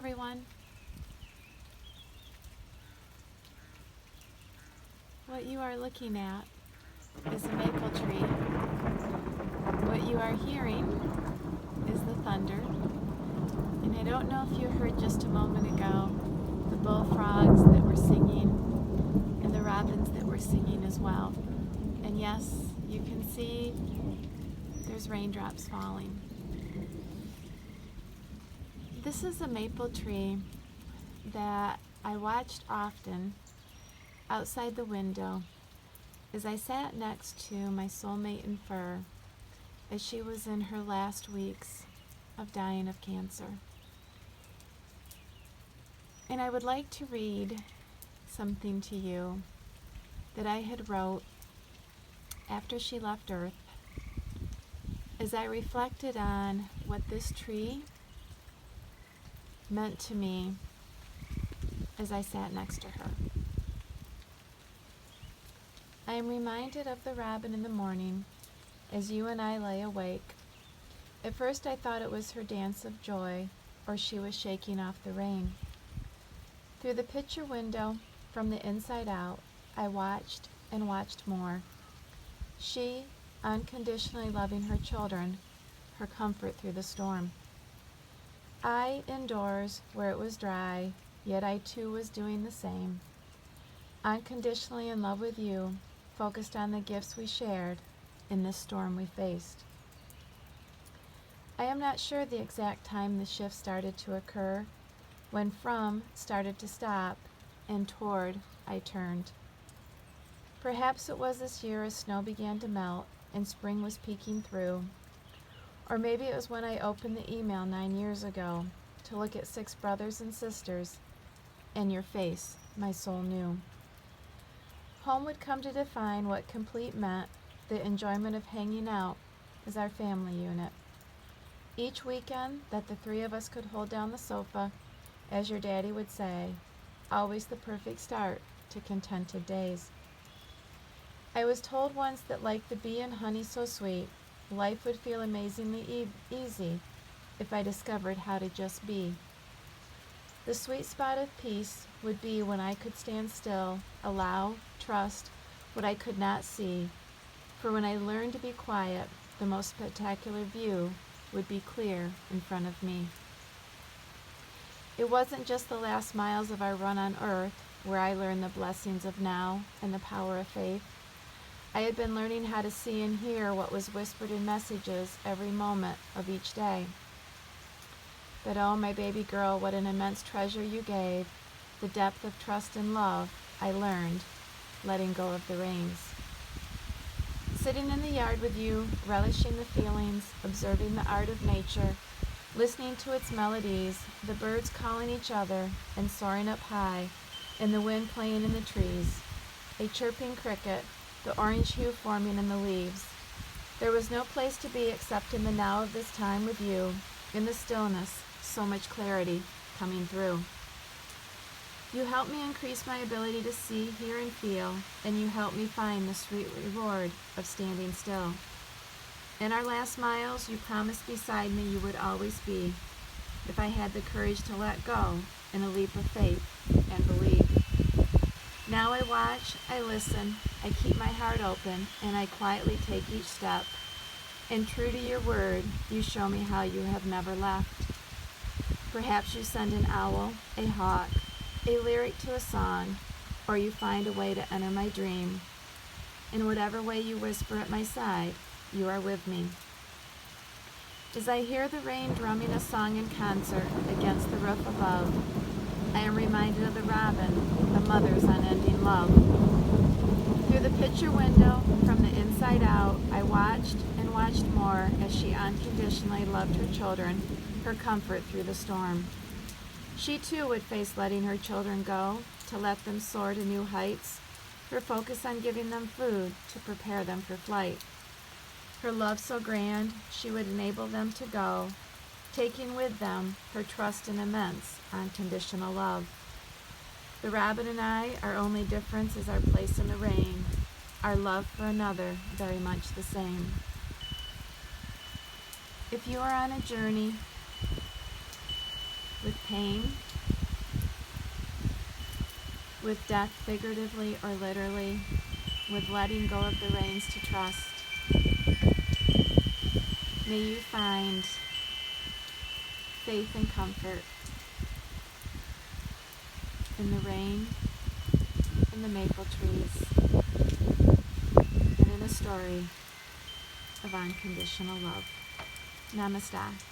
everyone. What you are looking at is a maple tree. What you are hearing is the thunder. And I don't know if you heard just a moment ago the bullfrogs that were singing and the robins that were singing as well. And yes, you can see there's raindrops falling. This is a maple tree that I watched often outside the window as I sat next to my soulmate in fur as she was in her last weeks of dying of cancer. And I would like to read something to you that I had wrote after she left Earth as I reflected on what this tree meant to me as I sat next to her. I am reminded of the robin in the morning as you and I lay awake. At first I thought it was her dance of joy, or she was shaking off the rain. Through the picture window, from the inside out, I watched and watched more. She, unconditionally loving her children, her comfort through the storm. I, indoors, where it was dry, yet I too was doing the same. Unconditionally in love with you, focused on the gifts we shared in this storm we faced. I am not sure the exact time the shift started to occur, when from started to stop, and toward I turned. Perhaps it was this year as snow began to melt and spring was peeking through. Or maybe it was when I opened the email 9 years ago to look at 6 brothers and sisters, and your face my soul knew. Home would come to define what complete meant, the enjoyment of hanging out as our family unit. Each weekend that the 3 of us could hold down the sofa, as your daddy would say, always the perfect start to contented days. I was told once that like the bee and honey so sweet, life would feel amazingly easy if I discovered how to just be. The sweet spot of peace would be when I could stand still, allow, trust what I could not see. For when I learned to be quiet, the most spectacular view would be clear in front of me. It wasn't just the last miles of our run on earth where I learned the blessings of now and the power of faith. I had been learning how to see and hear what was whispered in messages every moment of each day. But oh, my baby girl, what an immense treasure you gave, the depth of trust and love I learned, letting go of the reins. Sitting in the yard with you, relishing the feelings, observing the art of nature, listening to its melodies, the birds calling each other and soaring up high, and the wind playing in the trees, a chirping cricket, the orange hue forming in the leaves. There was no place to be except in the now of this time with you, in the stillness, so much clarity coming through. You helped me increase my ability to see, hear, and feel, and you helped me find the sweet reward of standing still. In our last miles, you promised beside me you would always be, if I had the courage to let go in a leap of faith and believe. Now I watch, I listen, I keep my heart open, and I quietly take each step. And true to your word, you show me how you have never left. Perhaps you send an owl, a hawk, a lyric to a song, or you find a way to enter my dream. In whatever way you whisper at my side, you are with me. As I hear the rain drumming a song in concert against the roof above, I am reminded of the robin, the mother's unending love. Through the picture window, from the inside out, I watched and watched more as she unconditionally loved her children, her comfort through the storm. She too would face letting her children go, to let them soar to new heights, her focus on giving them food to prepare them for flight. Her love so grand, she would enable them to go, taking with them her trust and immense unconditional love. The robin and I, our only difference is our place in the rain, our love for another very much the same. If you are on a journey with pain, with death figuratively or literally, with letting go of the reins to trust. May you find faith and comfort in the rain, in the maple trees, and in a story of unconditional love. Namaste.